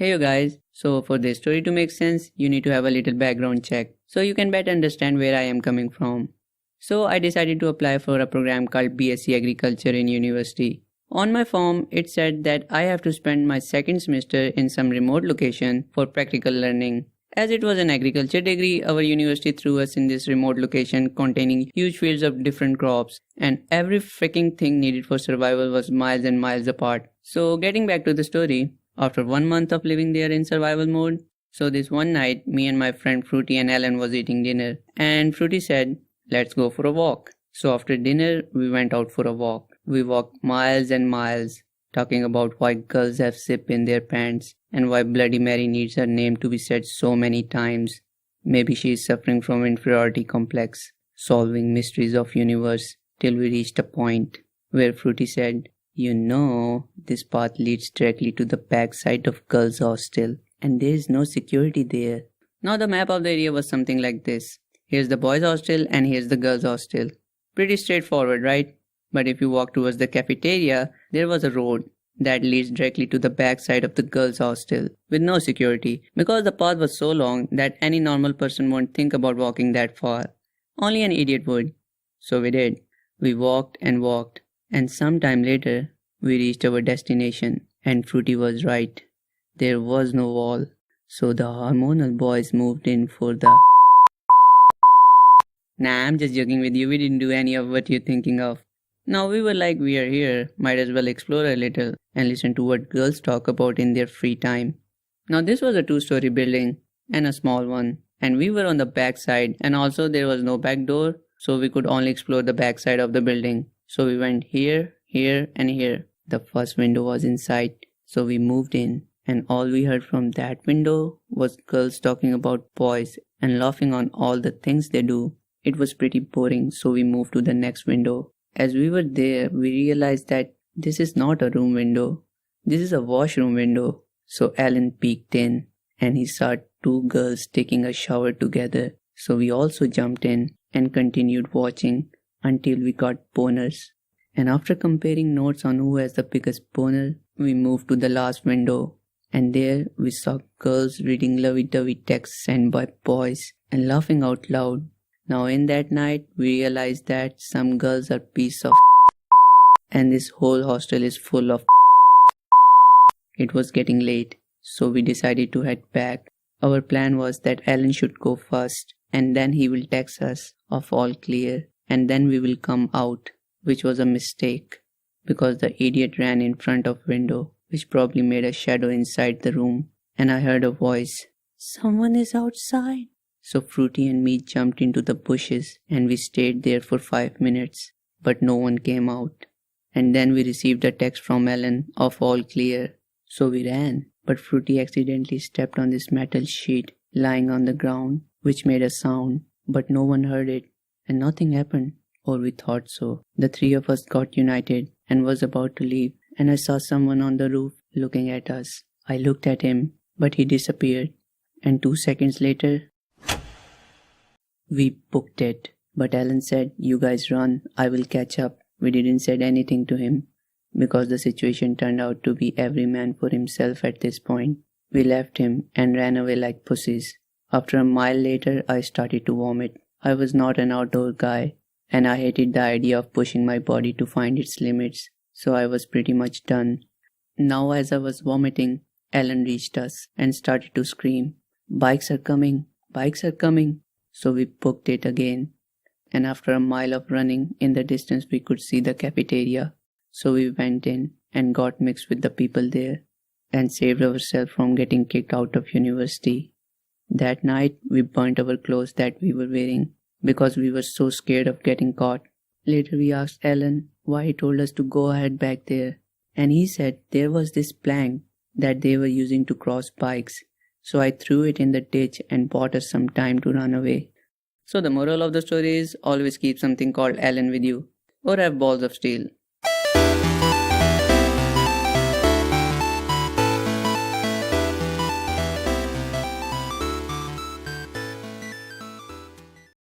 Hey you guys, so for this story to make sense, you need to have a little background check so you can better understand where I am coming from. So I decided to apply for a program called BSc Agriculture in university. On my form, it said that I have to spend my second semester in some remote location for practical learning. As it was an agriculture degree, our university threw us in this remote location containing huge fields of different crops, and every freaking thing needed for survival was miles and miles apart. So getting back to the story, after 1 month of living there in survival mode, so this one night, me and my friend Fruity and Ellen was eating dinner, and Fruity said, "Let's go for a walk." So after dinner, we went out for a walk. We walked miles and miles, talking about why girls have zip in their pants and why Bloody Mary needs her name to be said so many times. Maybe she is suffering from inferiority complex, solving mysteries of universe, till we reached a point where Fruity said, this path leads directly to the backside of girls' hostel, and there is no security there. Now the map of the area was something like this. Here's the boys' hostel and here's the girls' hostel. Pretty straightforward, right? But if you walk towards the cafeteria, there was a road that leads directly to the backside of the girls' hostel with no security, because the path was so long that any normal person won't think about walking that far. Only an idiot would. So we did. We walked, and sometime later, we reached our destination, and Fruity was right. There was no wall, so the hormonal boys moved in for the... Nah, I'm just joking with you, we didn't do any of what you're thinking of. Now we were like, we are here, might as well explore a little and listen to what girls talk about in their free time. Now this was a 2-story building and a small one, and we were on the back side, and also there was no back door, so we could only explore the back side of the building. So we went here, here and here. The first window was in sight, so we moved in, and all we heard from that window was girls talking about boys and laughing on all the things they do. It was pretty boring, so we moved to the next window. As we were there, we realized that this is not a room window. This is a washroom window. So Alan peeked in, and he saw 2 girls taking a shower together. So we also jumped in and continued watching until we got boners. And after comparing notes on who has the biggest boner, we moved to the last window. And there we saw girls reading lovey-dovey texts sent by boys and laughing out loud. Now in that night, we realized that some girls are piece of and this whole hostel is full of. It was getting late, so we decided to head back. Our plan was that Alan should go first, and then he will text us of all clear, and then we will come out, which was a mistake, because the idiot ran in front of window, which probably made a shadow inside the room, and I heard a voice, "Someone is outside." So Fruity and me jumped into the bushes, and we stayed there for 5 minutes, but no one came out. And then we received a text from Ellen of all clear. So we ran, but Fruity accidentally stepped on this metal sheet lying on the ground, which made a sound, but no one heard it, and nothing happened, or we thought so. The 3 of us got united and was about to leave, and I saw someone on the roof looking at us. I looked at him, but he disappeared, and 2 seconds later, we booked it. But Alan said, "You guys run, I will catch up." We didn't say anything to him, because the situation turned out to be every man for himself at this point. We left him and ran away like pussies. After a mile later, I started to vomit. I was not an outdoor guy, and I hated the idea of pushing my body to find its limits, so I was pretty much done. Now as I was vomiting, Alan reached us and started to scream, "Bikes are coming, bikes are coming." So we booked it again, and after a mile of running, in the distance we could see the cafeteria. So we went in and got mixed with the people there and saved ourselves from getting kicked out of university. That night we burnt our clothes that we were wearing because we were so scared of getting caught. Later we asked Alan why he told us to go ahead back there, and he said there was this plank that they were using to cross bikes. So I threw it in the ditch and bought us some time to run away. So the moral of the story is always keep something called Alan with you, or have balls of steel.